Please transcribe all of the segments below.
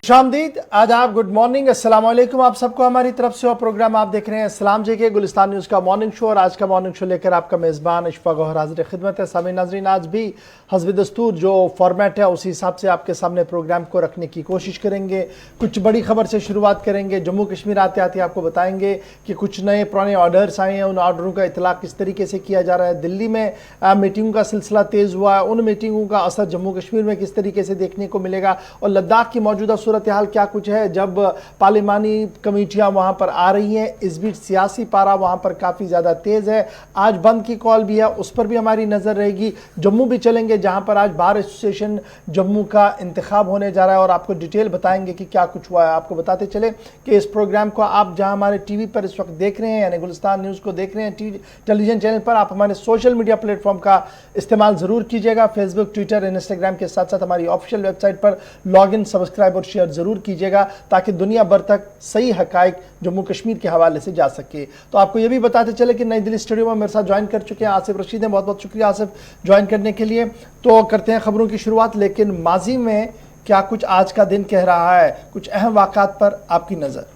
खुशामदीद, आदाब, good morning, अस्सलाम वालेकुम आप सबको हमारी तरफ से। और प्रोग्राम आप देख रहे हैं इस्लाम जी के गुलिस्तान न्यूज़ का मॉर्निंग शो। और आज का मॉर्निंग शो लेकर आपका मेज़बान अशफाक गौहर हाजिर खिदमत है। सामीन नाज़रीन, आज भी हस्ब दस्तूर जो फॉर्मेट है उसी हिसाब से आपके सामने प्रोग्राम को रखने की कोशिश करेंगे। कुछ बड़ी खबर से शुरुआत करेंगे। जम्मू कश्मीर आते आते आपको बताएंगे कि कुछ नए पुराने ऑर्डर्स आए हैं, उन ऑर्डरों का इतलाक़ किस तरीके से किया जा रहा है। दिल्ली में मीटिंगों का सिलसिला तेज़ हुआ है, उन मीटिंगों का असर जम्मू कश्मीर में किस तरीके से देखने को मिलेगा। और लद्दाख की मौजूदा सूरत हाल क्या कुछ है जब पार्लिमानी कमेटियां वहां पर आ रही हैं। इस बीच सियासी पारा वहां पर काफ़ी ज़्यादा तेज़ है। आज बंद की कॉल भी है, उस पर भी हमारी नज़र रहेगी। जम्मू भी चलेंगे जहां पर आज बार एसोसिएशन जम्मू का इंतखाब होने जा रहा है और आपको डिटेल बताएंगे कि क्या कुछ हुआ है। आपको बताते चले कि इस प्रोग्राम को आप जहां हमारे टीवी पर इस वक्त देख रहे हैं, यानी गुलिस्तान न्यूज़ को देख रहे हैं टेलीविजन चैनल पर, आप हमारे सोशल मीडिया प्लेटफॉर्म का इस्तेमाल ज़रूर कीजिएगा। फेसबुक, ट्विटर, इंस्टाग्राम के साथ साथ हमारी ऑफिशियल वेबसाइट पर लॉग इन, सब्सक्राइब और शेयर ज़रूर कीजिएगा ताकि दुनिया भर तक सही हकाइक जम्मू कश्मीर के हवाले से जा सके। तो आपको ये भी बताते चले कि नई दिल्ली स्टूडियो में मेरे साथ ज्वाइन कर चुके हैं आसिफ रशीद हैं। बहुत बहुत शुक्रिया आसिफ ज्वाइन करने के लिए। तो करते हैं खबरों की शुरुआत, लेकिन माजी में क्या कुछ आज का दिन कह रहा है, कुछ अहम वाक़ात पर आपकी नज़र।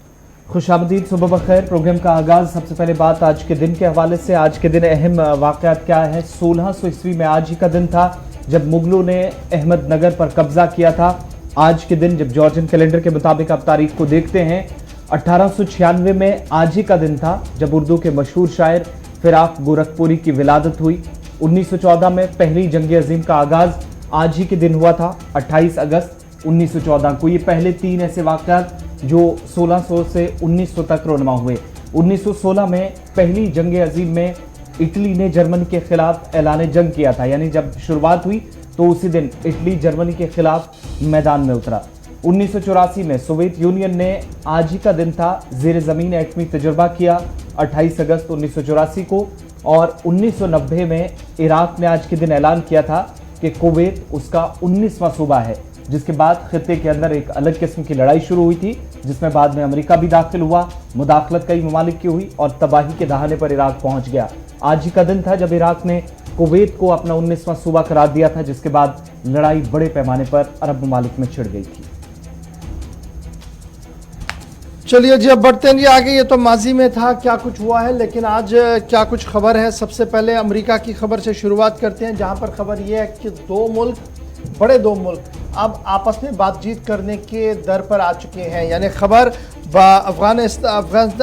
खुशामदीद, सुबह बखैर। प्रोग्राम का आगाज़ सबसे पहले बात आज के दिन के हवाले से। आज के दिन अहम वाक़यात क्या है। 1600 ईस्वी में आज ही का दिन था जब मुगलों ने अहमदनगर पर कब्जा किया था। आज के दिन जब जॉर्जियन कैलेंडर के मुताबिक आप तारीख को देखते हैं, 1896 में आज ही का दिन था जब उर्दू के मशहूर शायर फिराक गोरखपुरी की विलादत हुई। 1914 में पहली जंग अजीम का आगाज़ आज ही के दिन हुआ था, 28 अगस्त 1914 को। ये पहले तीन ऐसे वाक़यात जो 1600 से 1900 तक रोनमा हुए। 1916 में पहली जंग अजीम में इटली ने जर्मनी के खिलाफ ऐलान जंग किया था, यानी जब शुरुआत हुई तो उसी दिन इटली जर्मनी के खिलाफ मैदान में उतरा। 1984 में सोवियत यूनियन ने आज ही का दिन था ज़ेर ज़मीन एटमी तजुर्बा किया, 28 अगस्त 1984 को। और 1990 में इराक ने आज के दिन ऐलान किया था कि कुवैत उसका 19वां सूबा है, जिसके बाद खित्ते के अंदर एक अलग किस्म की लड़ाई शुरू हुई थी, जिसमें बाद में अमेरिका भी दाखिल हुआ, मुदाखलत कई ममालिक की हुई और तबाही के दहाने पर इराक पहुंच गया। आज ही का दिन था जब इराक ने कुवैत को अपना 19वां सूबा करार दिया था, जिसके बाद लड़ाई बड़े पैमाने पर अरब ममालिक में छिड़ गई थी। चलिए जी, अब बढ़ते हैं जी आगे। ये तो माजी में था क्या कुछ हुआ है, लेकिन आज क्या कुछ खबर है। सबसे पहले अमेरिका की खबर से शुरुआत करते हैं, जहां पर खबर यह है कि दो मुल्क अब आपस में बातचीत करने के दर पर आ चुके हैं। यानी खबर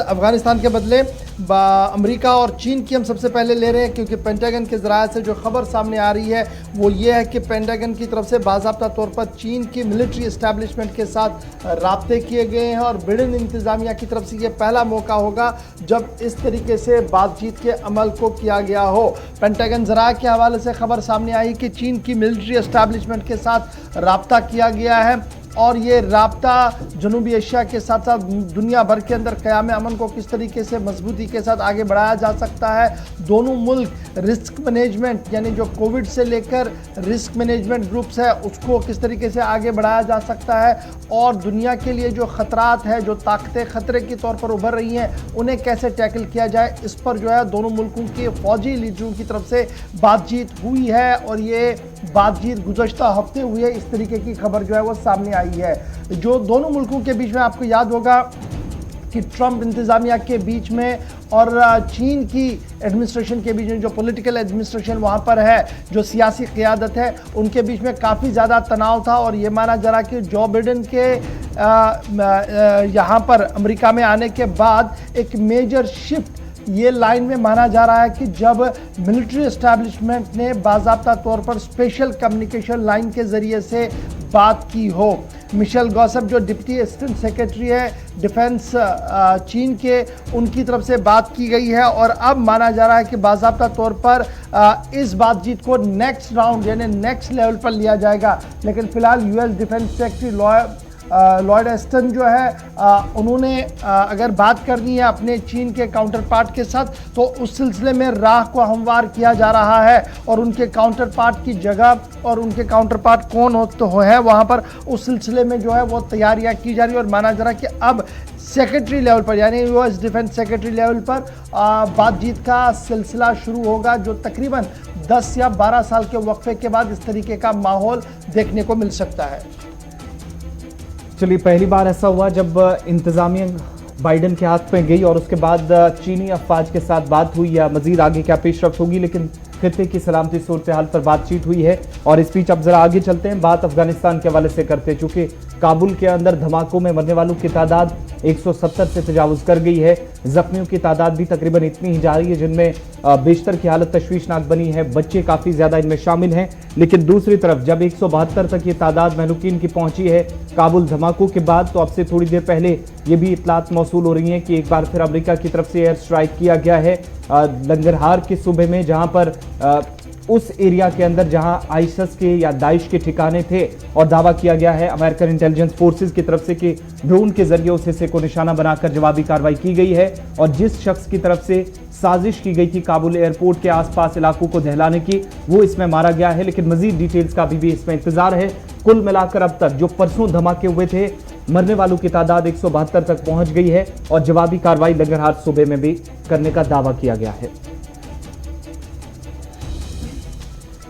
अफगानिस्तान के बदले अमेरिका और चीन की हम सबसे पहले ले रहे हैं, क्योंकि पेंटागन के ज़राए से जो खबर सामने आ रही है वो ये है कि पेंटागन की तरफ से बाज़ाब्ता तौर पर चीन की मिलिट्री इस्टेब्लिशमेंट के साथ राब्ते किए गए हैं। और बिडेन इंतज़ामिया की तरफ से ये पहला मौका होगा जब इस तरीके से बातचीत के अमल को किया गया हो। पेंटागन ज़राए के हवाले से खबर सामने आई कि चीन की मिलिट्री इस्टेब्लिशमेंट के साथ राब्ता किया गया है और ये राब्ता जनूबी एशिया के साथ साथ दुनिया भर के अंदर क़याम अमन को किस तरीके से मजबूती के साथ आगे बढ़ाया जा सकता है। दोनों मुल्क रिस्क मैनेजमेंट, यानी जो कोविड से लेकर रिस्क मैनेजमेंट ग्रुप्स है उसको किस तरीके से आगे बढ़ाया जा सकता है, और दुनिया के लिए जो ख़तरात है, जो ताकतें ख़तरे के तौर पर उभर रही हैं, उन्हें कैसे टैकल किया जाए, इस पर जो है दोनों मुल्कों के फ़ौजी लीडरों की तरफ से बातचीत हुई है। और ये बातचीत गुज़श्ता हफ्ते हुई है, इस तरीके की खबर जो है वो सामने आई है। जो दोनों मुल्कों के बीच में, आपको याद होगा कि ट्रंप इंतज़ामिया के बीच में और चीन की एडमिनिस्ट्रेशन के बीच में, जो पॉलिटिकल एडमिनिस्ट्रेशन वहाँ पर है, जो सियासी क़यादत है, उनके बीच में काफ़ी ज़्यादा तनाव था। और ये माना जा रहा कि जो बिडेन के यहाँ पर अमेरिका में आने के बाद एक मेजर शिफ्ट ये लाइन में माना जा रहा है कि जब मिलिट्री इस्टेब्लिशमेंट ने बाज़ाब्ता तौर पर स्पेशल कम्युनिकेशन लाइन के ज़रिए से बात की हो। मिशेल गॉसप जो डिप्टी असिस्टेंट सेक्रेटरी है डिफेंस चीन के, उनकी तरफ से बात की गई है। और अब माना जा रहा है कि बाज़ाब्ता तौर पर इस बातचीत को नेक्स्ट राउंड यानी नेक्स्ट लेवल पर लिया जाएगा। लेकिन फ़िलहाल US defence secretary Lloyd Aston जो है उन्होंने अगर बात करनी है अपने चीन के काउंटर पार्ट के साथ, तो उस सिलसिले में राह को हमवार किया जा रहा है। और उनके काउंटर पार्ट की जगह और उनके काउंटर पार्ट कौन है वहाँ पर, उस सिलसिले में जो है वो तैयारियाँ की जा रही है। और माना जा रहा है कि अब सेक्रेटरी लेवल पर यानी यूएस डिफेंस सेक्रेटरी लेवल पर बातचीत का सिलसिला शुरू होगा, जो तकरीबन 10 या 12 साल के वक्फे के बाद इस तरीके का माहौल देखने को मिल सकता है। चलिए, पहली बार ऐसा हुआ जब इंतजामिया बाइडन के हाथ में गई और उसके बाद चीनी अफवाज के साथ बात हुई, या मजीद आगे क्या पेशरफ्त होगी, लेकिन खित्ते की सलामती सूरत हाल पर बातचीत हुई है। और इस बीच अब जरा आगे चलते हैं, बात अफगानिस्तान के हवाले से करते हैं। चूंकि काबुल के अंदर धमाकों में मरने वालों की तादाद 170 से तजावुज कर गई है, जख्मियों की तादाद भी तकरीबन इतनी ही जा रही है, जिनमें बेशतर की हालत तशवीशनाक बनी है। बच्चे काफ़ी ज़्यादा इनमें शामिल हैं। लेकिन दूसरी तरफ जब 172 तक ये तादाद महलूकीन की पहुंची है काबुल धमाकों के बाद, तो अब से थोड़ी देर पहले ये भी इतलात मौसूल हो रही हैं कि एक बार फिर अमेरिका की तरफ से एयर स्ट्राइक किया गया है लंगरहार के सूबे में, जहां पर उस एरिया के अंदर जहां आईएसआईएस के या दाइश के ठिकाने थे। और दावा किया गया है अमेरिकन इंटेलिजेंस फोर्सेस की तरफ से कि ड्रोन के जरिए उस हिस्से को निशाना बनाकर जवाबी कार्रवाई की गई है। और जिस शख्स की तरफ से साजिश की गई थी काबुल एयरपोर्ट के आसपास इलाकों को दहलाने की, वो इसमें मारा गया है। लेकिन मजीद डिटेल्स का अभी भी इसमें इंतजार है। कुल मिलाकर अब तक जो परसों धमाके हुए थे, मरने वालों की तादाद 172 तक पहुंच गई है और जवाबी कार्रवाई लंगरहार सूबे में भी करने का दावा किया गया है।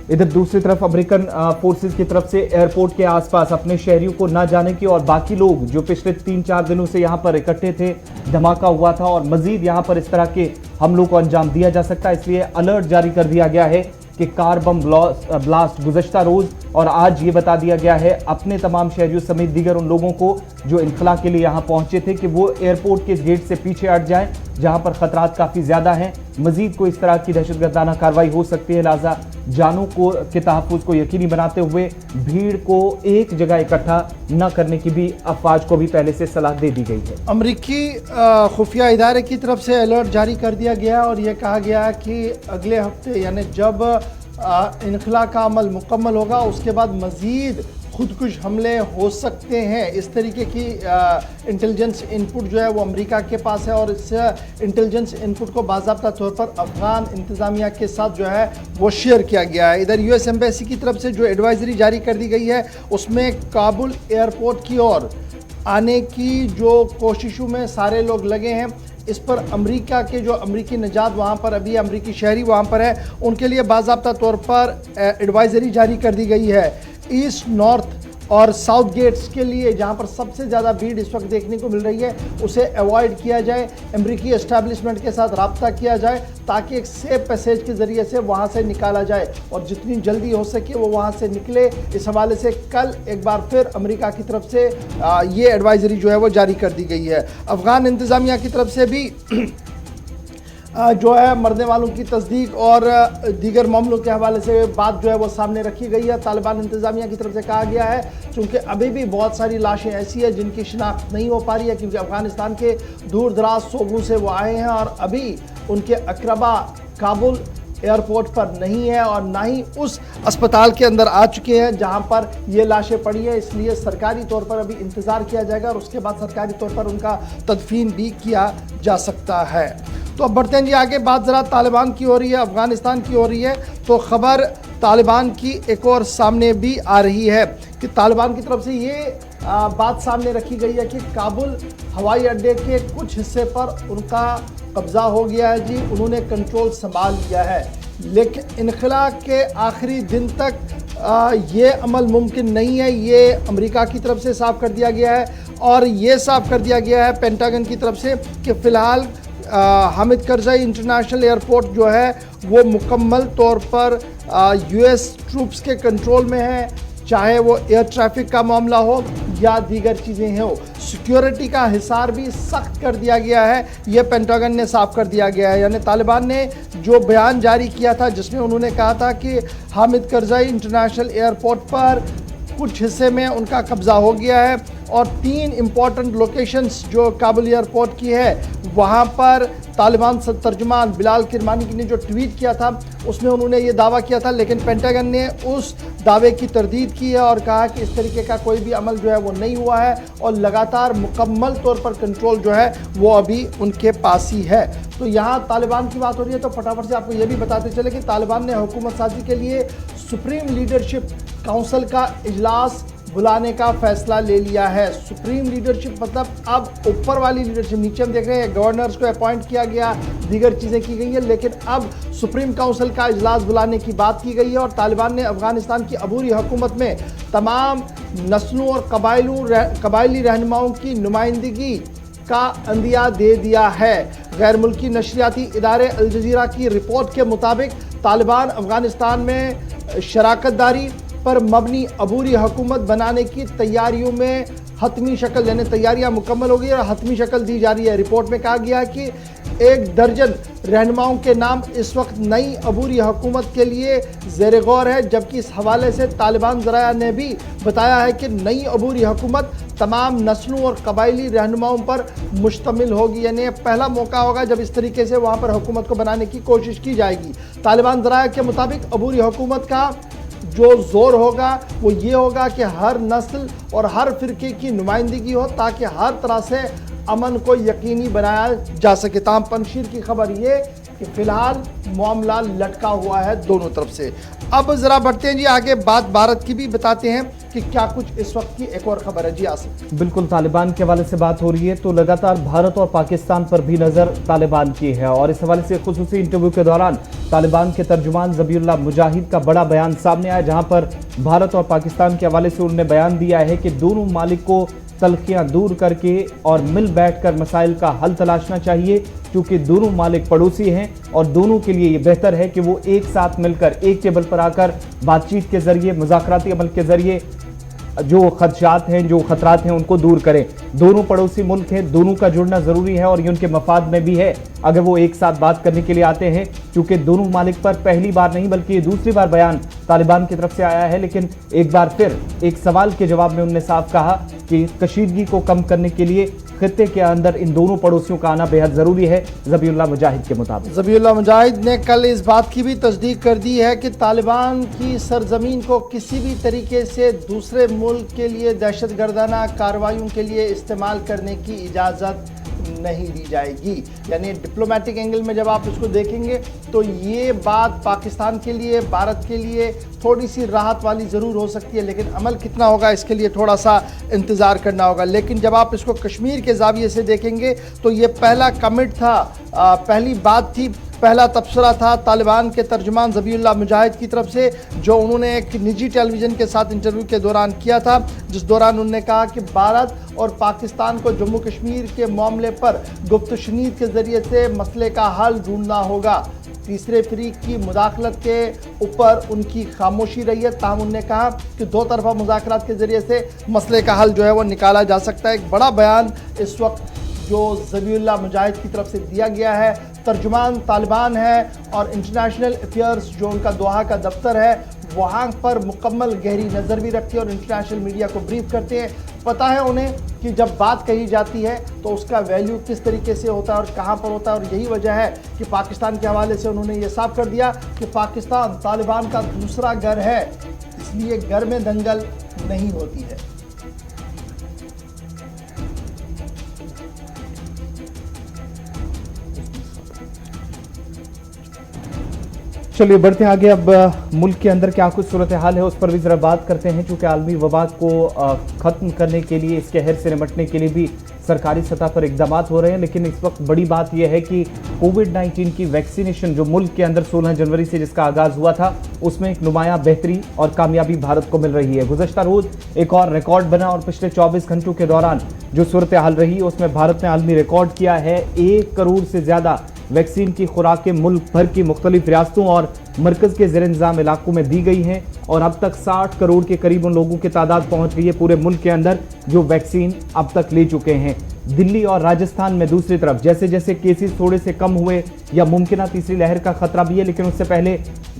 इधर दूसरी तरफ अमेरिकन फोर्सेस की तरफ से एयरपोर्ट के आसपास अपने शहरियों को न जाने की, और बाकी लोग जो पिछले 3-4 दिनों से यहां पर इकट्ठे थे, धमाका हुआ था और मजीद यहां पर इस तरह के हमलों को अंजाम दिया जा सकता है, इसलिए अलर्ट जारी कर दिया गया है कि कार बम ब्लास्ट गुज़श्ता रोज और आज ये बता दिया गया है अपने तमाम शहरियों समेत दीगर उन लोगों को जो इनखला के लिए यहाँ पहुंचे थे कि वो एयरपोर्ट के गेट से पीछे हट जाएं, जहां पर खतरात काफ़ी ज़्यादा हैं। मजीद कोई इस तरह की दहशतगर्दाना कार्रवाई हो सकती है, लिहाजा जानों को के तहफ़्फ़ुज़ को यकीनी बनाते हुए भीड़ को एक जगह इकट्ठा न करने की भी अफवाज को भी पहले से सलाह दे दी गई है। अमरीकी खुफिया इदारे की तरफ से अलर्ट जारी कर दिया गया और यह कहा गया कि अगले हफ्ते यानी जब इनखला का अमल मुकम्मल होगा उसके बाद मज़ीद खुदकुश हमले हो सकते हैं। इस तरीके की इंटेलिजेंस इनपुट जो है वो अमेरिका के पास है और इस इंटेलिजेंस इनपुट को बाज़ाब्ता तौर पर अफ़गान इंतज़ामिया के साथ जो है वो शेयर किया गया है। इधर यूएस एम्बेसी की तरफ से जो एडवाइजरी जारी कर दी गई है उसमें काबुल एयरपोर्ट की ओर आने की जो कोशिशों में सारे लोग लगे हैं। इस पर अमेरिका के जो अमेरिकी निजात वहाँ पर अभी अमेरिकी शहरी वहाँ पर है, उनके लिए बाज़ाब्ता तौर पर एडवाइजरी जारी कर दी गई है। ईस्ट, नॉर्थ और साउथ गेट्स के लिए जहां पर सबसे ज़्यादा भीड़ इस वक्त देखने को मिल रही है उसे अवॉइड किया जाए, अमेरिकी एस्टैब्लिशमेंट के साथ रब्ता किया जाए ताकि एक सेफ पैसेज के ज़रिए से वहां से निकाला जाए और जितनी जल्दी हो सके वो वहां से निकले। इस हवाले से कल एक बार फिर अमेरिका की तरफ से ये एडवाइजरी जो है वो जारी कर दी गई है। अफ़गान इंतज़ामिया की तरफ से भी जो है मरने वालों की तस्दीक और दीगर मामलों के हवाले से बात जो है वो सामने रखी गई है। तालिबान इंतज़ामिया की तरफ से कहा गया है चूँकि अभी भी बहुत सारी लाशें ऐसी है जिनकी शिनाख्त नहीं हो पा रही है क्योंकि अफ़गानिस्तान के दूर दराज सूबों से वो आए हैं और अभी उनके अकरबा काबुल एयरपोर्ट पर नहीं है और ना ही उस अस्पताल के अंदर आ चुके हैं जहां पर ये लाशें पड़ी हैं। इसलिए सरकारी तौर पर अभी इंतज़ार किया जाएगा और उसके बाद सरकारी तौर पर उनका तदफीन भी किया जा सकता है। तो अब बढ़ते हैं जी आगे, बात ज़रा तालिबान की हो रही है, अफ़गानिस्तान की हो रही है। तो ख़बर तालिबान की एक और सामने भी आ रही है कि तालिबान की तरफ से ये बात सामने रखी गई है कि काबुल हवाई अड्डे के कुछ हिस्से पर उनका कब्ज़ा हो गया है जी, उन्होंने कंट्रोल संभाल लिया है। लेकिन इनखला के आखिरी दिन तक ये अमल मुमकिन नहीं है, ये अमेरिका की तरफ से साफ कर दिया गया है और ये साफ कर दिया गया है पेंटागन की तरफ से कि फ़िलहाल हामिद करज़ई इंटरनेशनल एयरपोर्ट जो है वो मुकम्मल तौर पर यूएस ट्रूप्स के कंट्रोल में है, चाहे वो एयर ट्रैफिक का मामला हो या दीगर चीज़ें हो। सिक्योरिटी का हिसार भी सख्त कर दिया गया है, ये पेंटागन ने साफ कर दिया गया है। यानी तालिबान ने जो बयान जारी किया था जिसमें उन्होंने कहा था कि हामिद करज़ई इंटरनेशनल एयरपोर्ट पर कुछ हिस्से में उनका कब्ज़ा हो गया है और 3 इम्पॉर्टेंट लोकेशंस जो काबुल एयरपोर्ट की है वहाँ पर तालिबान तर्जुमान बिलाल किरमानी ने जो ट्वीट किया था उसमें उन्होंने ये दावा किया था, लेकिन पेंटागन ने उस दावे की तरदीद की है और कहा कि इस तरीके का कोई भी अमल जो है वो नहीं हुआ है और लगातार मुकम्मल तौर पर कंट्रोल जो है वो अभी उनके पास ही है। तो यहाँ तालिबान की बात हो रही है तो फटाफट से आपको ये भी बताते चले कि तालिबान ने हुकूमत साजी के लिए सुप्रीम लीडरशिप काउंसिल का इजलास बुलाने का फैसला ले लिया है। सुप्रीम लीडरशिप मतलब अब ऊपर वाली लीडरशिप, नीचे हम देख रहे हैं गवर्नर्स को अपॉइंट किया गया, दीगर चीज़ें की गई है, लेकिन अब सुप्रीम काउंसिल का इजलास बुलाने की बात की गई है और तालिबान ने अफगानिस्तान की अबूरी हुकूमत में तमाम नस्लों और कबायली रहनुमाओं की नुमाइंदगी का अंदिया दे दिया है। गैर मुल्की नशरियाती इदारे अल जजीरा की रिपोर्ट के मुताबिक तालिबान अफगानिस्तान में शराकतदारी पर मबनी अबूरी हुकूमत बनाने की तैयारियों में हतमी शक्ल, यानी तैयारियां मुकम्मल हो गई और हतमी शक्ल दी जा रही है। रिपोर्ट में कहा गया है कि 1 दर्जन रहनुमाओं के नाम इस वक्त नई अबूरी हुकूमत के लिए ज़ेर गौर है, जबकि इस हवाले से तालिबान ज़राया ने भी बताया है कि नई अबूरी हुकूमत तमाम नस्लों और कबायली रहनुमाओं पर मुश्तमिल होगी, यानी पहला मौका होगा जब इस तरीके से वहाँ पर हुकूमत को बनाने की कोशिश की जाएगी। तालिबान ज़राया के मुताबिक अबूरी हुकूमत का जो जोर होगा वो ये होगा कि हर नस्ल और हर फिरके की नुमाइंदगी हो ताकि हर तरह से अमन को यकीनी बनाया जा सके। ताम पंशीर की खबर ये कि फिलहाल मामला लटका हुआ है दोनों तरफ से। अब जरा बढ़ते हैं जी आगे, बात भारत की भी बताते हैं कि क्या कुछ इस वक्त की एक और खबर है। जी आसिफ। बिल्कुल, तालिबान के हवाले से बात हो रही है तो लगातार भारत और पाकिस्तान पर भी नजर तालिबान की है और इस हवाले से खुसूसी इंटरव्यू के दौरान तालिबान के तर्जुमान ज़बीउल्लाह मुजाहिद का बड़ा बयान सामने आया, जहां पर भारत और पाकिस्तान के हवाले से उन्होंने बयान दिया है कि दोनों मालिक को तल्खियां दूर करके और मिल बैठकर मसाइल का हल तलाशना चाहिए, क्योंकि दोनों मालिक पड़ोसी हैं और दोनों के लिए ये बेहतर है कि वो एक साथ मिलकर एक टेबल पर आकर बातचीत के जरिए, मुज़ाकराती अमल के जरिए जो खदशात हैं, जो खतरात हैं, उनको दूर करें। दोनों पड़ोसी मुल्क हैं, दोनों का जुड़ना ज़रूरी है और ये उनके मफाद में भी है अगर वो एक साथ बात करने के लिए आते हैं, क्योंकि दोनों मालिक पर पहली बार नहीं बल्कि ये दूसरी बार बयान तालिबान की तरफ से आया है। लेकिन एक बार फिर एक सवाल के जवाब में उन्होंने साफ कहा कि कशीदगी को कम करने के लिए खित्ते के अंदर इन दोनों पड़ोसियों का आना बेहद ज़रूरी है। ज़बीउल्लाह मुजाहिद के मुताबिक ज़बीउल्लाह मुजाहिद ने कल इस बात की भी तस्दीक कर दी है कि तालिबान की सरजमीन को किसी भी तरीके से दूसरे मुल्क के लिए दहशतगर्दाना कार्रवाइयों के लिए इस्तेमाल करने की इजाज़त नहीं दी जाएगी। यानी डिप्लोमेटिक एंगल में जब आप इसको देखेंगे तो ये बात पाकिस्तान के लिए, भारत के लिए थोड़ी सी राहत वाली ज़रूर हो सकती है, लेकिन अमल कितना होगा इसके लिए थोड़ा सा इंतज़ार करना होगा। लेकिन जब आप इसको कश्मीर के ज़ाविये से देखेंगे तो ये पहला कमिट था, पहली बात थी, पहला तबसरा था तालिबान के तर्जुमान ज़बीउल्लाह मुजाहिद की तरफ से, जो उन्होंने एक निजी टेलीविज़न के साथ इंटरव्यू के दौरान किया था, जिस दौरान उन्होंने कहा कि भारत और पाकिस्तान को जम्मू कश्मीर के मामले पर गुफ्तशनीद के ज़रिए से मसले का हल ढूंढना होगा। तीसरे फरीक की मुदाखलत के ऊपर उनकी खामोशी रही है, ताहम उन्होंने कहा कि दो तरफा मुज़ाकरात के ज़रिए से मसले का हल जो है वो निकाला जा सकता है। एक बड़ा बयान इस वक्त जो ज़बीउल्लाह मुजाहिद की तरफ से दिया गया है, तर्जुमान तालिबान है और इंटरनेशनल अफेयर्स जो उनका दोहा का दफ्तर है वहाँ पर मुकम्मल गहरी नज़र भी रखते हैं और इंटरनेशनल मीडिया को ब्रीफ करते हैं। पता है उन्हें कि जब बात कही जाती है तो उसका वैल्यू किस तरीके से होता है और कहाँ पर होता है, और यही वजह है कि पाकिस्तान के हवाले से उन्होंने ये साफ कर दिया कि पाकिस्तान तालिबान का दूसरा घर है, इसलिए घर में दंगल नहीं होती है। चलिए बढ़ते हैं आगे। अब मुल्क के अंदर क्या कुछ सूरत हाल है उस पर भी ज़रा बात करते हैं, क्योंकि आलमी वबा को ख़त्म करने के लिए, इस कहर से निपटने के लिए भी सरकारी सतह पर इकदाम हो रहे हैं। लेकिन इस वक्त बड़ी बात यह है कि कोविड-19 की वैक्सीनेशन जो मुल्क के अंदर 16 जनवरी से जिसका आगाज़ हुआ था, उसमें एक नुमायां बेहतरी और कामयाबी भारत को मिल रही है। गुज़श्ता रोज़ एक और रिकॉर्ड बना और पिछले 24 घंटों के दौरान जो सूरत हाल रही उसमें भारत ने आलमी रिकॉर्ड किया है। 1 करोड़ से ज़्यादा वैक्सीन की खुराकें मुल्क भर की मुख्तलिफ रियासतों और मरकज़ के ज़ेर इंतज़ाम इलाकों में दी गई हैं और अब तक 60 करोड़ के करीब उन लोगों की तादाद पहुंच गई है पूरे मुल्क के अंदर जो वैक्सीन अब तक ले चुके हैं। दिल्ली और राजस्थान में दूसरी तरफ जैसे जैसे केसेस थोड़े से कम हुए या मुमकिन तीसरी लहर का खतरा भी है, लेकिन उससे पहले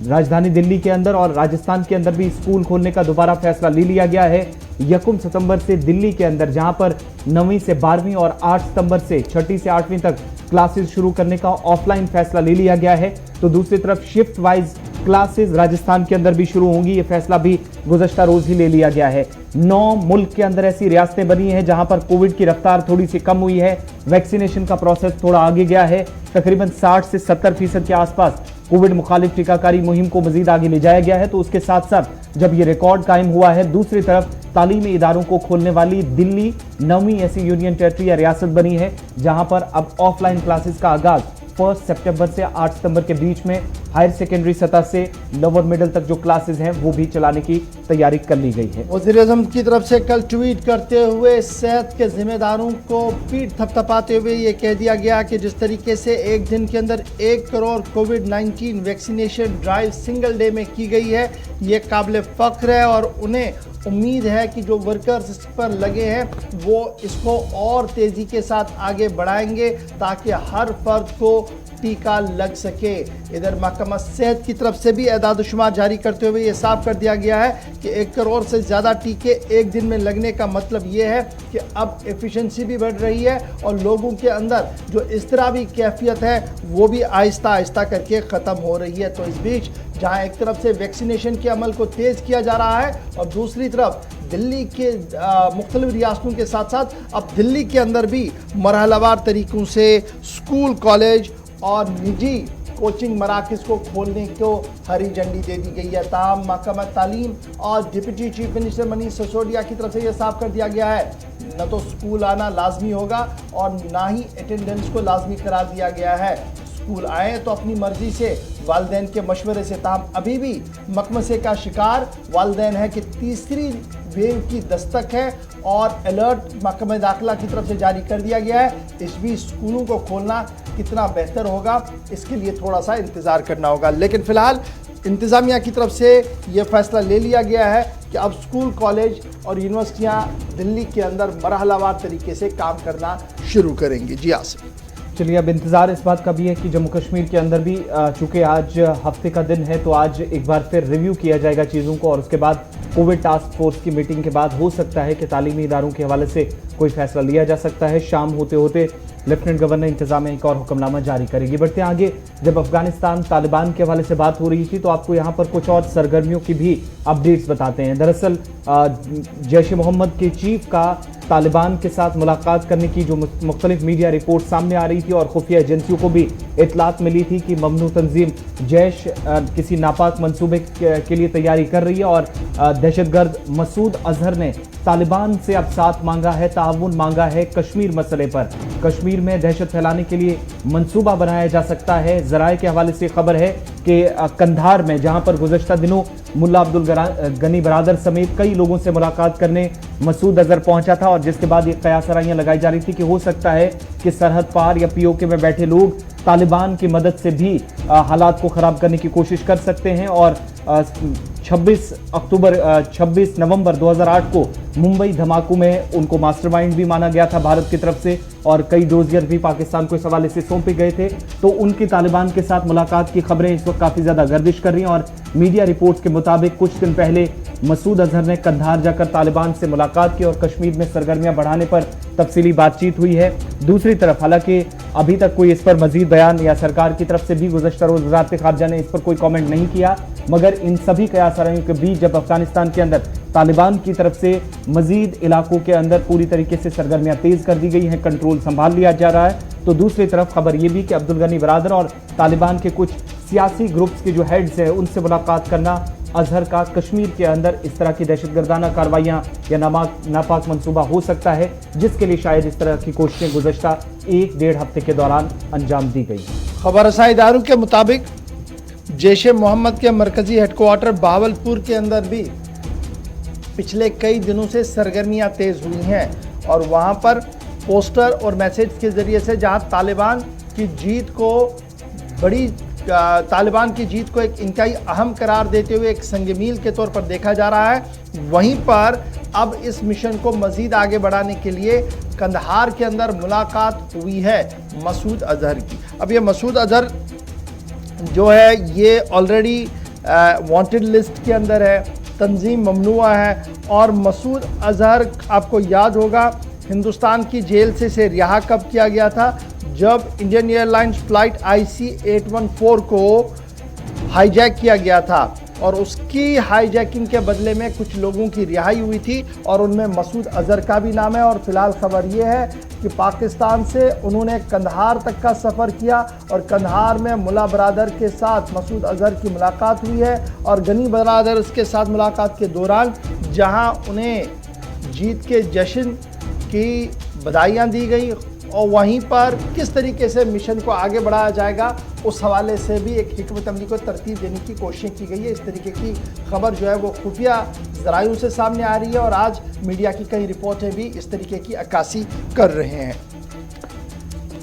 राजधानी दिल्ली के अंदर और राजस्थान के अंदर भी स्कूल खोलने का दोबारा फैसला ले लिया गया है। 1 सितंबर से दिल्ली के अंदर जहां पर 9वीं से 12वीं और 8 सितंबर से 6ठी से 8वीं तक क्लासेस शुरू करने का ऑफलाइन फैसला ले लिया गया है, तो दूसरी तरफ शिफ्ट वाइज क्लासेस राजस्थान के अंदर भी शुरू होंगी। ये फैसला भी गुज़श्ता रोज ही ले लिया गया है। 9 मुल्क के अंदर ऐसी रियासतें बनी हैं जहां पर कोविड की रफ्तार थोड़ी सी कम हुई है, वैक्सीनेशन का प्रोसेस थोड़ा आगे गया है। तकरीबन 60 से 70% के आसपास कोविड मुखालिफ टीकाकारी मुहिम को मजीद आगे ले जाया गया है। तो उसके साथ साथ जब ये रिकॉर्ड कायम हुआ है, दूसरी तरफ तालीमी इदारों को खोलने वाली दिल्ली 9वीं ऐसी यूनियन टेरिटरी या रियासत बनी है जहां पर अब ऑफलाइन क्लासेस का आगाज 1 सितंबर से 8 सितंबर के बीच में हायर सेकेंडरी सतह से लोअर मिडिल तक जो क्लासेस हैं वो भी चलाने की तैयारी कर ली गई है। वज़ीर-ए-आज़म की तरफ से कल ट्वीट करते हुए सेहत के जिम्मेदारों को पीठ थपथपाते हुए ये कह दिया गया कि जिस तरीके से एक दिन के अंदर 1 करोड़ कोविड-19 वैक्सीनेशन ड्राइव सिंगल डे में की गई है, ये काबिल फ़ख्र है और उन्हें उम्मीद है कि जो वर्कर्स इस पर लगे हैं वो इसको और तेज़ी के साथ आगे बढ़ाएंगे ताकि हर फर्द को टीका लग सके। इधर महकमा सेहत की तरफ से भी एदाद-ओ-शुमार जारी करते हुए ये साफ कर दिया गया है कि 1 करोड़ से ज़्यादा टीके एक दिन में लगने का मतलब ये है कि अब एफिशिएंसी भी बढ़ रही है और लोगों के अंदर जो इज़्तिराबी कैफियत है वो भी आहिस्ता आहिस्ता करके ख़त्म हो रही है। तो इस बीच जहां एक तरफ से वैक्सीनेशन के अमल को तेज़ किया जा रहा है और दूसरी तरफ दिल्ली के मुख्तलिफ रियासतों के साथ साथ अब दिल्ली के अंदर भी मरहलावार तरीक़ों से स्कूल, कॉलेज और निजी कोचिंग मराकज़ को खोलने को हरी झंडी दे दी गई है। ताहम महकमा तालीम और deputy chief minister Manish Sisodia की तरफ से यह साफ कर दिया गया है न तो स्कूल आना लाजमी होगा और ना ही अटेंडेंस को लाजमी करार दिया गया है। स्कूल आए तो अपनी मर्जी से, वालिदैन के मशवरे से। ताहम अभी भी मकमसे का शिकार वालिदैन है कि तीसरी वेव की दस्तक है और अलर्ट महकमा दाखिला की तरफ से जारी कर दिया गया है। इस बीच स्कूलों को खोलना कितना बेहतर होगा इसके लिए थोड़ा सा इंतज़ार करना होगा, लेकिन फ़िलहाल इंतज़ामिया की तरफ से ये फैसला ले लिया गया है कि अब स्कूल, कॉलेज और यूनिवर्सिटियाँ दिल्ली के अंदर मरहलावार तरीके से काम करना शुरू करेंगी। जी आसिफ। चलिए, अब इंतज़ार इस बात का भी है कि जम्मू कश्मीर के अंदर भी चूँकि आज हफ्ते का दिन है तो आज एक बार फिर रिव्यू किया जाएगा चीज़ों को और उसके बाद कोविड टास्क फोर्स की मीटिंग के बाद हो सकता है कि तालीमी इदारों के हवाले से कोई फैसला लिया जा सकता है। शाम होते होते लेफ्टिनेंट गवर्नर इंतजामिया एक और हुक्मनामा जारी करेगी। बढ़ते आगे, जब अफगानिस्तान तालिबान के हवाले से बात हो रही थी तो आपको यहाँ पर कुछ और सरगर्मियों की भी अपडेट्स बताते हैं। दरअसल जैश ए मोहम्मद के चीफ का तालिबान के साथ मुलाकात करने की जो मुख्तलिफ मीडिया रिपोर्ट सामने आ रही थी और खुफिया एजेंसियों को भी इतलात मिली थी कि ममनू तंजीम जैश किसी नापाक मंसूबे के लिए तैयारी कर रही है और दहशतगर्द मसूद अजहर ने तालिबान से अब साथ मांगा है, ताउन मांगा है कश्मीर मसले पर। कश्मीर में दहशत फैलाने के लिए मंसूबा बनाया जा सकता है। ज़राए के हवाले से खबर है कि कंधार में, जहां पर गुज़श्ता दिनों मुल्ला अब्दुल गनी बरादर समेत कई लोगों से मुलाकात करने मसूद अजहर पहुंचा था और जिसके बाद ये कयासराइयाँ लगाई जा रही थी कि हो सकता है कि सरहद पार या पीओके में बैठे लोग तालिबान की मदद से भी हालात को ख़राब करने की कोशिश कर सकते हैं। और 26 नवंबर 2008 को मुंबई धमाकों में उनको मास्टरमाइंड भी माना गया था भारत की तरफ से और कई डोजियर भी पाकिस्तान को इस हवाले से सौंपे गए थे। तो उनकी तालिबान के साथ मुलाकात की खबरें इस वक्त काफ़ी ज़्यादा गर्दिश कर रही हैं और मीडिया रिपोर्ट्स के मुताबिक कुछ दिन पहले मसूद अजहर ने कंधार जाकर तालिबान से मुलाकात की और कश्मीर में सरगर्मियां बढ़ाने पर तफसीली बातचीत हुई है। दूसरी तरफ हालांकि अभी तक कोई इस पर मजीद बयान या सरकार की तरफ से भी गुज़श्ता रोज़ वज़ारत ख़ारजा ने इस पर कोई कमेंट नहीं किया, मगर इन सभी कयासराइयों के बीच जब अफगानिस्तान के अंदर तालिबान की तरफ से मजीद इलाकों के अंदर पूरी तरीके से सरगर्मियां तेज़ कर दी गई हैं, कंट्रोल संभाल लिया जा रहा है, तो दूसरी तरफ खबर ये भी कि अब्दुल गनी बरादर और तालिबान के कुछ सियासी ग्रुप्स के जो हेड्स हैं उनसे मुलाकात करना अजहर का कश्मीर के अंदर इस तरह की दहशतगर्दाना कार्रवाइयाँ या नापाक मंसूबा हो सकता है, जिसके लिए शायद इस तरह की कोशिशें गुज़श्ता 1-1.5 हफ्ते के दौरान अंजाम दी गई। खबर रसाई इदारों के मुताबिक जैश ए मोहम्मद के मरकजी हेडक्वार्टर बहावलपुर के अंदर भी पिछले कई दिनों से सरगर्मियां तेज़ हुई हैं और वहां पर पोस्टर और मैसेज के ज़रिए से जहां तालिबान की जीत को एक इंतहाई अहम करार देते हुए एक संगमील के तौर पर देखा जा रहा है, वहीं पर अब इस मिशन को मज़ीद आगे बढ़ाने के लिए कंधार के अंदर मुलाकात हुई है मसूद अजहर की। अब ये मसूद अजहर जो है ये ऑलरेडी वांटेड लिस्ट के अंदर है, तंजीम ममनुआ है और मसूद अजहर आपको याद होगा हिंदुस्तान की जेल से इसे रिहा कब किया गया था, जब इंडियन एयरलाइंस फ्लाइट IC-814 को हाईजैक किया गया था और उसकी हाईजैकिंग के बदले में कुछ लोगों की रिहाई हुई थी और उनमें मसूद अजहर का भी नाम है। और फिलहाल खबर यह है कि पाकिस्तान से उन्होंने कंधार तक का सफ़र किया और कंधार में मुला बरादर के साथ मसूद अजहर की मुलाकात हुई है और गनी बरादर के साथ मुलाकात के दौरान जहां उन्हें जीत के जश्न की बधाइयाँ दी गई और वहीं पर किस तरीके से मिशन को आगे बढ़ाया जाएगा उस हवाले से भी एक हिकमत अमली को तरतीब देने की कोशिश की गई है। इस तरीके की खबर जो है वो खुफिया ज़राइयों से सामने आ रही है और आज मीडिया की कई रिपोर्टें भी इस तरीके की अक्कासी कर रहे हैं।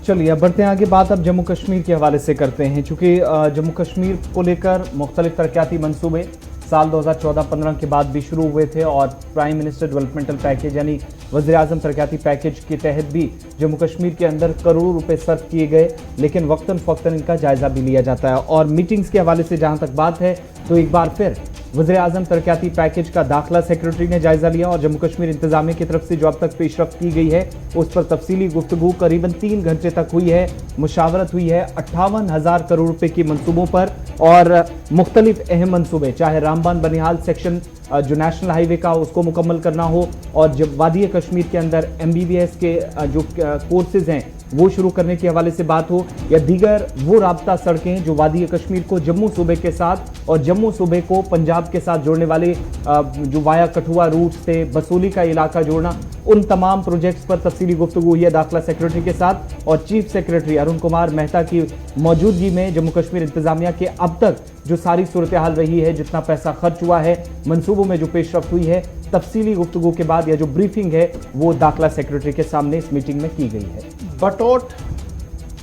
चलिए अब बढ़ते हैं आगे। बात अब जम्मू कश्मीर के हवाले से करते हैं, चूँकि जम्मू कश्मीर को लेकर मुख्तलिफ तरक्याती मनसूबे साल 2014-15 के बाद भी शुरू हुए थे और प्राइम मिनिस्टर डेवलपमेंटल पैकेज यानी वज़ीर-ए-आज़म तरक्याती पैकेज के तहत भी जम्मू कश्मीर के अंदर करोड़ों रुपए सर्व किए गए, लेकिन वक्तन फ़ौक्तन इनका जायज़ा भी लिया जाता है। और मीटिंग्स के हवाले से जहां तक बात है तो एक बार फिर वज़ीर-ए-आज़म तरक्याती पैकेज का दाखिला सेक्रेटरी ने जायज़ा लिया और जम्मू कश्मीर इंतजामिया की तरफ से जो अब तक पेशरफ्त की गई है उस पर तफसीली गुफ्तगू करीबन 3 घंटे तक हुई है। मुशावरत हुई है 58,000 करोड़ रुपए के मंसूबों पर और मुख्तलिफ अहम मंसूबे, चाहे रामबान बनिहाल सेक्शन जो नेशनल हाईवे का उसको मुकम्मल करना हो और जब वादी कश्मीर के अंदर MBBS के जो कोर्सेज हैं वो शुरू करने के हवाले से बात हो या दीगर वो राब्ता सड़कें जो वादी कश्मीर को जम्मू सूबे के साथ और जम्मू सूबे को पंजाब के साथ जोड़ने वाले जो वाया कठुआ रूट से बसूली का इलाका जोड़ना, उन तमाम प्रोजेक्ट्स पर तफसीली गुफ्तगू हुई है दाखिला सेक्रेटरी के साथ और चीफ सेक्रेटरी अरुण कुमार मेहता की मौजूदगी में जम्मू कश्मीर इंतजामिया के अब तक जो सारी सूरत हाल रही है, जितना पैसा खर्च हुआ है, मंसूबों में जो पेशरफ्त हुई है, तफसीली गुफ्तगू के बाद या जो ब्रीफिंग है वो दाखिला सेक्रेटरी के सामने इस मीटिंग में की गई है। बटोट,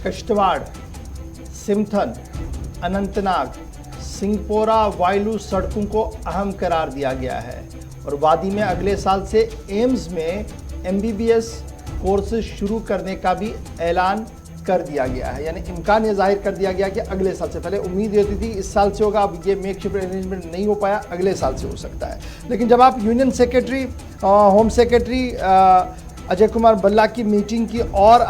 किश्तवाड़, सिमथन, अनंतनाग, सिंहपोरा, वायलू सड़कों को अहम करार दिया गया है और वादी में अगले साल से एम्स में MBBS कोर्सेज शुरू करने का भी ऐलान कर दिया गया है। यानी इम्कान ये जाहिर कर दिया गया कि अगले साल से, पहले उम्मीद होती थी इस साल से होगा, अब ये मेकशिफ्ट अरेंजमेंट नहीं हो पाया, अगले साल से हो सकता है। लेकिन जब आप union secretary home secretary Ajay Kumar Bhalla की मीटिंग की और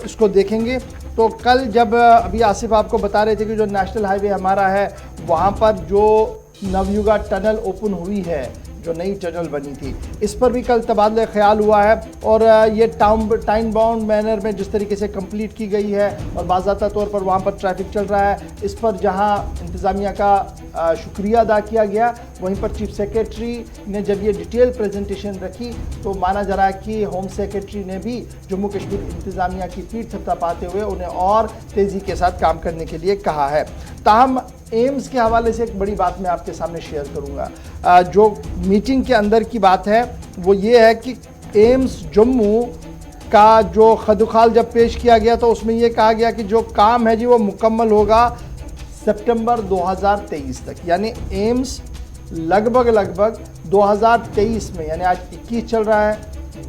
इसको देखेंगे तो कल जब अभी आसिफ आपको बता रहे थे कि जो नेशनल हाईवे हमारा है वहाँ पर जो नवयुगा टनल ओपन हुई है, जो नई टनल बनी थी, इस पर भी कल तबादला ख्याल हुआ है और ये टाइम बाउंड मैनर में जिस तरीके से कंप्लीट की गई है और बाज़ाब्ता तौर पर वहाँ पर ट्रैफिक चल रहा है, इस पर जहाँ इंतज़ामिया का शुक्रिया अदा किया गया, वहीं पर चीफ सेक्रेटरी ने जब ये डिटेल प्रेजेंटेशन रखी तो माना जा रहा है कि होम सेक्रेटरी ने भी जम्मू कश्मीर इंतज़ामिया की पीठ थपथपाते हुए उन्हें और तेज़ी के साथ काम करने के लिए कहा है। ताहम एम्स के हवाले से एक बड़ी बात मैं आपके सामने शेयर करूंगा। जो मीटिंग के अंदर की बात है वो ये है कि एम्स जम्मू का जो खदुखाल जब पेश किया गया तो उसमें ये कहा गया कि जो काम है जी वो मुकम्मल होगा सितंबर 2023 तक, यानी एम्स लगभग 2023 में, यानी आज 21 चल रहा है,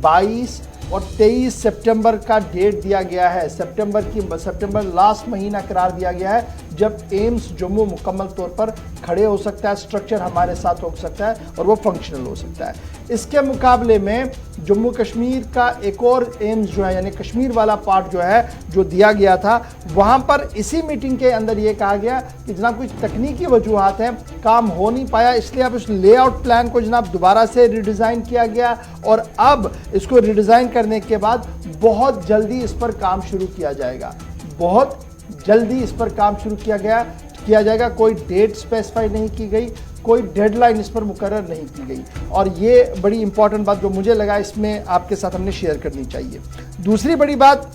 22 और 23 सितंबर का डेट दिया गया है। सितंबर लास्ट महीना करार दिया गया है जब एम्स जम्मू मुकम्मल तौर पर खड़े हो सकता है, स्ट्रक्चर हमारे साथ हो सकता है और वो फंक्शनल हो सकता है। इसके मुकाबले में जम्मू कश्मीर का एक और एम्स जो है, यानी कश्मीर वाला पार्ट जो है जो दिया गया था, वहाँ पर इसी मीटिंग के अंदर ये कहा गया कि जनाब कुछ तकनीकी वजूहात हैं, काम हो नहीं पाया, इसलिए अब उस लेआउट प्लान को जनाब दोबारा से रिडिज़ाइन किया गया और अब इसको रिडिज़ाइन करने के बाद बहुत जल्दी इस पर काम शुरू किया जाएगा, बहुत जल्दी इस पर काम शुरू किया जाएगा। कोई डेट स्पेसिफाई नहीं की गई, कोई डेडलाइन इस पर मुकर्रर नहीं की गई और ये बड़ी इंपॉर्टेंट बात जो मुझे लगा इसमें आपके साथ हमने शेयर करनी चाहिए। दूसरी बड़ी बात,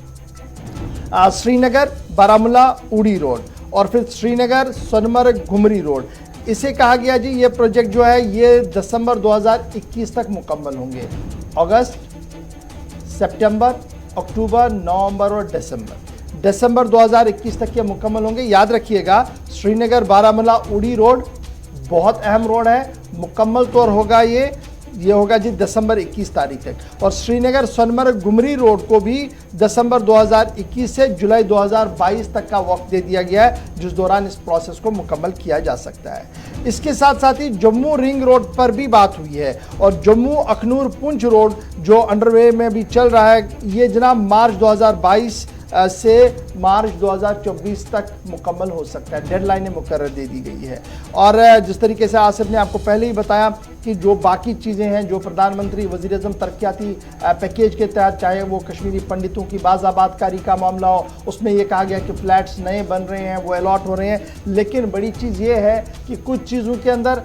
श्रीनगर बारामूला उड़ी रोड और फिर श्रीनगर सोनमर्ग घुमरी रोड, इसे कहा गया जी ये प्रोजेक्ट जो है ये दिसंबर 2021 तक मुकम्मल होंगे। अगस्त, सितंबर, अक्टूबर, नवंबर और दिसंबर 2021 तक ये मुकम्मल होंगे। याद रखिएगा श्रीनगर बारामूला उड़ी रोड बहुत अहम रोड है, मुकम्मल तौर होगा ये होगा जी दिसंबर 21 तारीख तक और श्रीनगर सोनमर्ग घुमरी रोड को भी दिसंबर 2021 से जुलाई 2022 तक का वक्त दे दिया गया है, जिस दौरान इस प्रोसेस को मुकम्मल किया जा सकता है। इसके साथ साथ ही जम्मू रिंग रोड पर भी बात हुई है और जम्मू अखनूर पुंछ रोड जो अंडरवे में भी चल रहा है, ये जनाब मार्च 2022 से मार्च 2024 तक मुकम्मल हो सकता है। डेडलाइनें मुकर्रर दे दी गई है। और जिस तरीके से आसिफ ने आपको पहले ही बताया कि जो बाकी चीज़ें हैं, जो प्रधानमंत्री वज़ीर-ए-आज़म तरक्याती पैकेज के तहत, चाहे वो कश्मीरी पंडितों की बाज़ाबादकारी का मामला हो, उसमें ये कहा गया कि फ्लैट्स नए बन रहे हैं, वो अलॉट हो रहे हैं। लेकिन बड़ी चीज़ ये है कि कुछ चीज़ों के अंदर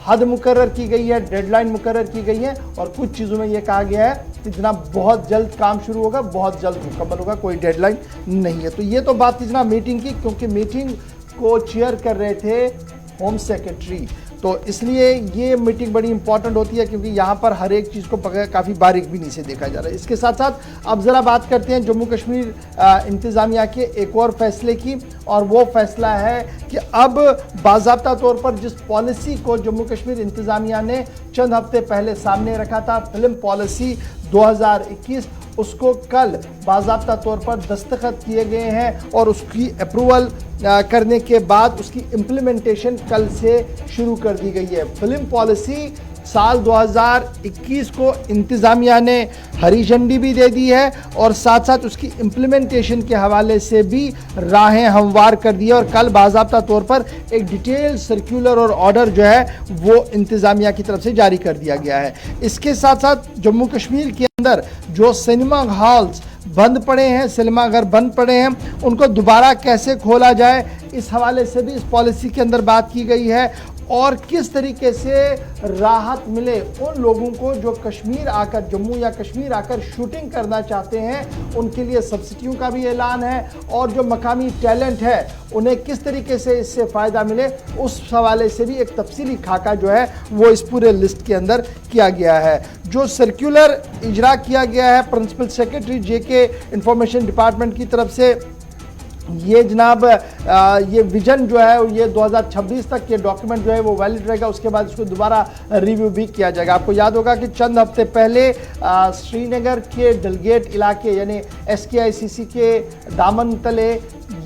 हद मुकर्रर की गई है, डेडलाइन मुकर्रर की गई है, और कुछ चीज़ों में ये कहा गया है कि जनाब बहुत जल्द काम शुरू होगा, बहुत जल्द मुकम्मल होगा, कोई डेडलाइन नहीं है। तो ये तो बात थी जनाब मीटिंग की, क्योंकि मीटिंग को चेयर कर रहे थे होम सेक्रेटरी, तो इसलिए ये मीटिंग बड़ी इंपॉर्टेंट होती है, क्योंकि यहाँ पर हर एक चीज़ को काफ़ी बारीक भी से देखा जा रहा है। इसके साथ साथ अब ज़रा बात करते हैं जम्मू कश्मीर इंतज़ामिया के एक और फैसले की, और वो फैसला है कि अब बाज़ाब्ता तौर पर जिस पॉलिसी को जम्मू कश्मीर इंतज़ामिया ने चंद हफ्ते पहले सामने रखा था, फिल्म पॉलिसी 2021, उसको कल बाज़ाब्ता तौर पर दस्तखत किए गए हैं, और उसकी अप्रूवल करने के बाद उसकी इम्प्लीमेंटेशन कल से शुरू कर दी गई है। फिल्म पॉलिसी साल 2021 को इंतज़ामिया ने हरी झंडी भी दे दी है, और साथ साथ उसकी इम्प्लीमेंटेशन के हवाले से भी राहें हमवार कर दी है, और कल बाज़ाब्ता तौर पर एक डिटेल सर्कुलर और ऑर्डर जो है वो इंतज़ामिया की तरफ से जारी कर दिया गया है। इसके साथ साथ जम्मू कश्मीर के अंदर जो सिनेमा हॉल्स बंद पड़े हैं, सिनेमा घर बंद पड़े हैं, उनको दोबारा कैसे खोला जाए, इस हवाले से भी इस पॉलिसी के अंदर बात की गई है, और किस तरीके से राहत मिले उन लोगों को जो कश्मीर आकर, जम्मू या कश्मीर आकर शूटिंग करना चाहते हैं, उनके लिए सब्सिडियों का भी ऐलान है, और जो मकामी टैलेंट है उन्हें किस तरीके से इससे फ़ायदा मिले, उस हवाले से भी एक तफसीली खाका जो है वो इस पूरे लिस्ट के अंदर किया गया है। जो सर्कुलर इजरा किया गया है प्रिंसिपल सेक्रेटरी जेके इंफॉर्मेशन डिपार्टमेंट की तरफ से, ये जनाब ये विजन जो है ये 2026 तक के डॉक्यूमेंट जो है वो वैलिड रहेगा, उसके बाद इसको दोबारा रिव्यू भी किया जाएगा। आपको याद होगा कि चंद हफ्ते पहले श्रीनगर के डलगेट इलाके यानी SKICC के दामन तले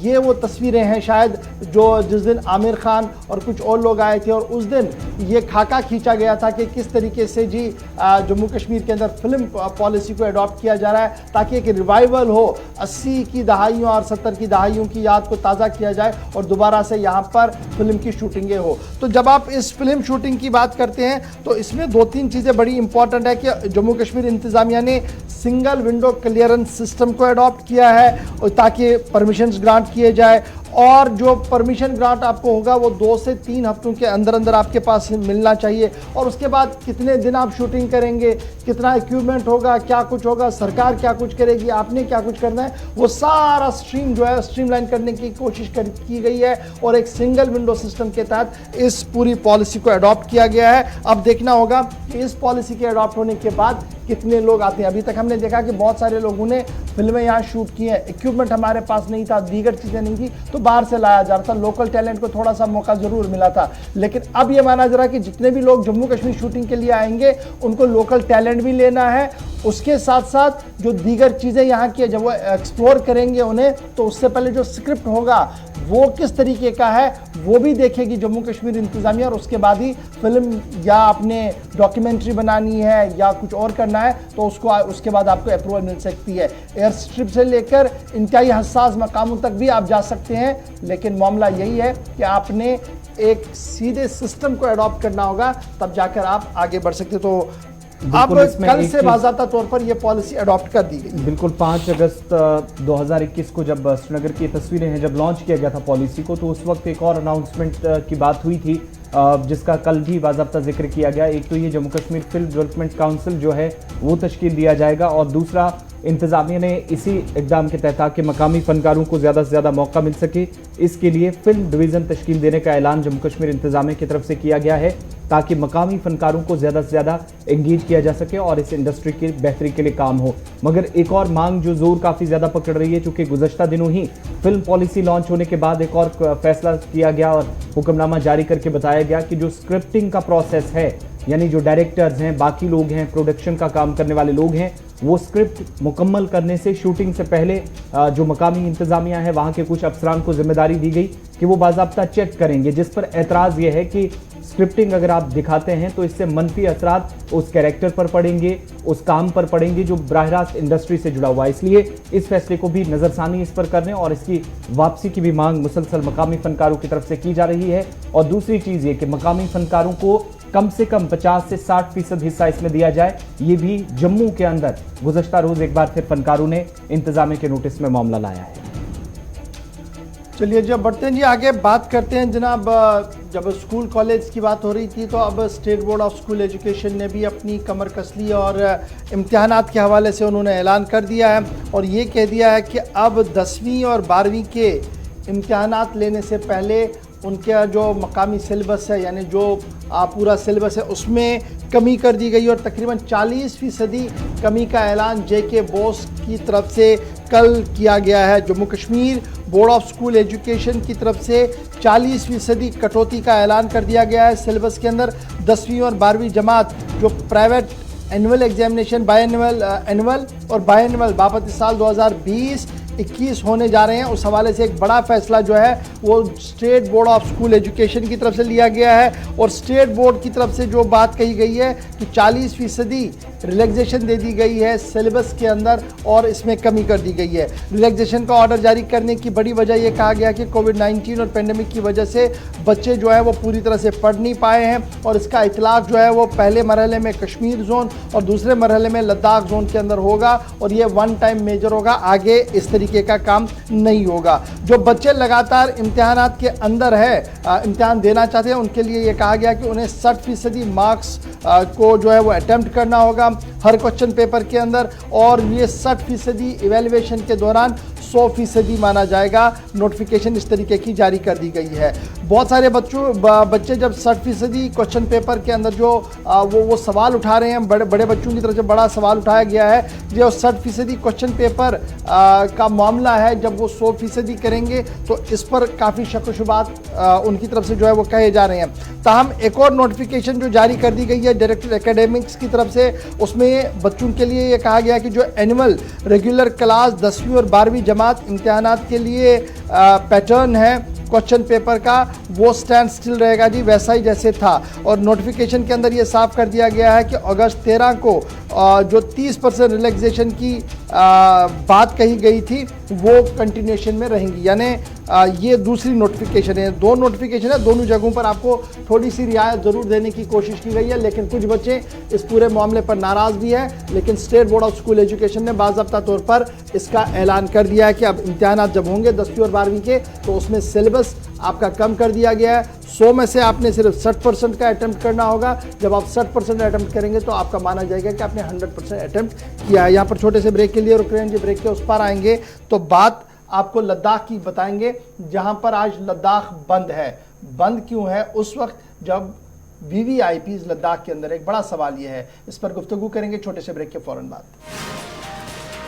ये वो तस्वीरें हैं शायद जो जिस दिन आमिर खान और कुछ और लोग आए थे, और उस दिन ये खाका खींचा गया था कि किस तरीके से जी जम्मू कश्मीर के अंदर फिल्म पॉलिसी को अडॉप्ट किया जा रहा है, ताकि एक रिवाइवल हो, 80 की दहाइयों और 70 की दहाइयों की याद को ताज़ा किया जाए, और दोबारा से यहाँ पर फिल्म की शूटिंगें हो। तो जब आप इस फिल्म शूटिंग की बात करते हैं तो इसमें 2-3 चीज़ें बड़ी इंपॉर्टेंट है कि जम्मू कश्मीर इंतज़ामिया ने सिंगल विंडो क्लियरेंस सिस्टम को अडॉप्ट किया है, ताकि परमिशंस ग्रांट किए जाए, और जो परमिशन ग्रांट आपको होगा वो 2 से 3 हफ्तों के अंदर अंदर आपके पास मिलना चाहिए, और उसके बाद कितने दिन आप शूटिंग करेंगे, कितना इक्विपमेंट होगा, क्या कुछ होगा, सरकार क्या कुछ करेगी, आपने क्या कुछ करना है, वो सारा स्ट्रीम जो है स्ट्रीमलाइन करने की कोशिश की गई है, और एक सिंगल विंडो सिस्टम के तहत इस पूरी पॉलिसी को अडॉप्ट किया गया है। अब देखना होगा कि इस पॉलिसी के अडॉप्ट होने के बाद कितने लोग आते हैं। अभी तक हमने देखा कि बहुत सारे लोगों ने फिल्में यहाँ शूट की हैं, इक्विपमेंट हमारे पास नहीं था, दीगर चीज़ें नहीं थी, तो बाहर से लाया जा रहा था, लोकल टैलेंट को थोड़ा सा मौका ज़रूर मिला था। लेकिन अब ये माना जा रहा है कि जितने भी लोग जम्मू कश्मीर शूटिंग के लिए आएंगे उनको लोकल टैलेंट भी लेना है, उसके साथ साथ जो दीगर चीज़ें यहाँ की जब वो एक्सप्लोर करेंगे उन्हें, तो उससे पहले जो स्क्रिप्ट होगा वो किस तरीके का है वो भी देखेगी जम्मू कश्मीर इंतज़ामिया, और उसके बाद ही फिल्म या आपने डॉक्यूमेंट्री बनानी है या कुछ और करना है तो उसके बाद आपको अप्रूवल मिल सकती है। एयर स्ट्रिप से लेकर इंतहाई हसास मकामों तक भी आप जा सकते हैं, लेकिन मामला यही है कि आपने एक सीधे सिस्टम को अडॉप्ट करना होगा, तब जाकर आप आगे बढ़ सकते। तो अब कल से बाज़ाब्ता तौर पर यह पॉलिसी अडॉप्ट कर दी गई। बिल्कुल 5 अगस्त 2021 को जब श्रीनगर की तस्वीरें हैं, जब लॉन्च किया गया था पॉलिसी को, तो उस वक्त एक और अनाउंसमेंट की बात हुई थी जिसका कल भी बाज़ाब्ता जिक्र किया गया। एक तो ये Jammu Kashmir film development council जो है वो तश्कील दिया जाएगा, और दूसरा इंतज़ामिया ने इसी इक़दाम के तहत ताकि मकामी फ़नकारों को ज़्यादा से ज़्यादा मौका मिल सके, इसके लिए फ़िल्म डिवीज़न तश्कील देने का ऐलान जम्मू कश्मीर इंतज़ामिया की तरफ से किया गया है, ताकि मकामी फ़नकारों को ज़्यादा से ज़्यादा एंगेज किया जा सके और इस इंडस्ट्री की बेहतरी के लिए काम हो। मगर एक और मांग जो ज़ोर काफ़ी ज़्यादा पकड़ रही है, चूँकि गुज़श्ता दिनों ही फिल्म पॉलिसी लॉन्च होने के बाद एक और फैसला किया गया और हुक्मनामा जारी करके बताया गया कि जो स्क्रिप्टिंग का प्रोसेस है यानी जो डायरेक्टर्स हैं, बाकी लोग हैं, प्रोडक्शन का काम करने वाले लोग हैं, वो स्क्रिप्ट मुकम्मल करने से शूटिंग से पहले जो मकामी इंतजामिया है वहाँ के कुछ अफसरान को जिम्मेदारी दी गई कि वो बाज़ाब्ता चेक करेंगे, जिस पर एतराज़ ये है कि स्क्रिप्टिंग अगर आप दिखाते हैं तो इससे मनफी असरात उस कैरेक्टर पर पड़ेंगे, उस काम पर पड़ेंगे जो बराह रास्त इंडस्ट्री से जुड़ा हुआ है। इसलिए इस फैसले को भी नज़रसानी इस पर करने और इसकी वापसी की भी मांग मुसलसल मकामी फनकारों की तरफ से की जा रही है। और दूसरी चीज़ ये कि मकामी फनकारों को कम से कम 50 से 60% हिस्सा इसमें दिया जाए। ये भी जम्मू के अंदर गुज़श्ता रोज़ एक बार फिर फनकारों ने इंतजामिया के नोटिस में मामला लाया है। चलिए जब बढ़ते हैं जी आगे बात करते हैं जनाब, जब स्कूल कॉलेज की बात हो रही थी तो अब state board of school education ने भी अपनी कमर कस ली और इम्तिहानात के हवाले से उन्होंने ऐलान कर दिया है और ये कह दिया है कि अब 10वीं और 12वीं के इम्तिहानात लेने से पहले उनका जो मकामी सिलेबस है यानी जो पूरा सिलेबस है उसमें कमी कर दी गई और तकरीबन 40% कमी का ऐलान जेके बोस की तरफ से कल किया गया है। Jammu Kashmir board of school education की तरफ से 40% कटौती का ऐलान कर दिया गया है सिलेबस के अंदर। 10वीं और 12वीं जमात जो प्राइवेट एनुअल एग्जामिनेशन एनुअल और बायएनुअल बाबत साल 2020-21 होने जा रहे हैं, उस हवाले से एक बड़ा फैसला जो है वो state board of school education की तरफ से लिया गया है और स्टेट बोर्ड की तरफ से जो बात कही गई है कि 40% रिलैक्सेशन दे दी गई है सिलेबस के अंदर और इसमें कमी कर दी गई है। रिलैक्सेशन का ऑर्डर जारी करने की बड़ी वजह ये कहा गया कि कोविड-19 और पेंडेमिक की वजह से बच्चे जो है वो पूरी तरह से पढ़ नहीं पाए हैं और इसका इतलाक़ जो है वो पहले मरहले में कश्मीर जोन और दूसरे मरहले में लद्दाख जोन के अंदर होगा और ये वन टाइम मेजर होगा, आगे इस तरीके का काम नहीं होगा। जो बच्चे लगातार इम्तिहानात के अंदर है इम्तिहान देना चाहते हैं उनके लिए ये कहा गया कि उन्हें 60% मार्क्स को जो है वो अटैम्प्ट करना होगा हर क्वेश्चन पेपर के अंदर और ये 60% इवैल्यूएशन के दौरान 100% माना जाएगा। नोटिफिकेशन इस तरीके की जारी कर दी गई है। बहुत सारे बच्चे जब 60% क्वेश्चन पेपर के अंदर जो वो सवाल उठा रहे हैं, बड़े बच्चों की तरफ से बड़ा सवाल उठाया गया है जो 60% क्वेश्चन पेपर का मामला है, जब वो 100% करेंगे तो इस पर काफ़ी शक व शुबात उनकी तरफ से जो है वो कहे जा रहे हैं। ताहम एक और नोटिफिकेशन जो जारी कर दी गई है डायरेक्टर एकेडमिक्स की तरफ से, उसमें बच्चों के लिए ये कहा गया कि जो एनुअल रेगुलर क्लास 10वीं और 12वीं जमात इम्तिहानात के लिए पैटर्न है क्वेश्चन पेपर का वो स्टैंड स्टिल रहेगा जी, वैसा ही जैसे था। और नोटिफिकेशन के अंदर ये साफ कर दिया गया है कि अगस्त 13 को जो 30% रिलैक्सेशन की बात कही गई थी वो कंटिन्यूएशन में रहेंगी, यानी ये दूसरी नोटिफिकेशन है। दो नोटिफिकेशन है, दोनों जगहों पर आपको थोड़ी सी रियायत ज़रूर देने की कोशिश की गई है, लेकिन कुछ बच्चे इस पूरे मामले पर नाराज़ भी हैं। लेकिन state board of school education ने बाज़ाब्ता तौर पर इसका ऐलान कर दिया है कि अब इम्तिहानात जब होंगे 10वीं और 12वीं के तो उसमें सिलेबस आपका कम कर दिया गया है। 100 में से आपने सिर्फ 60% का अटैम्प्ट करना होगा। जब आप 60% अटैम्प्ट करेंगे तो आपका माना जाएगा कि आपने 100% अटैम्प्ट किया है। यहाँ पर छोटे से ब्रेक के लिए रुक रहे हैं जी, ब्रेक के उस पार आएंगे तो बात आपको लद्दाख की बताएंगे, जहाँ पर आज लद्दाख बंद है। बंद क्यों है? उस वक्त जब VVIPs लद्दाख के अंदर, एक बड़ा सवाल ये है, इस पर गुफ्तगू करेंगे छोटे से ब्रेक के फौरन बाद।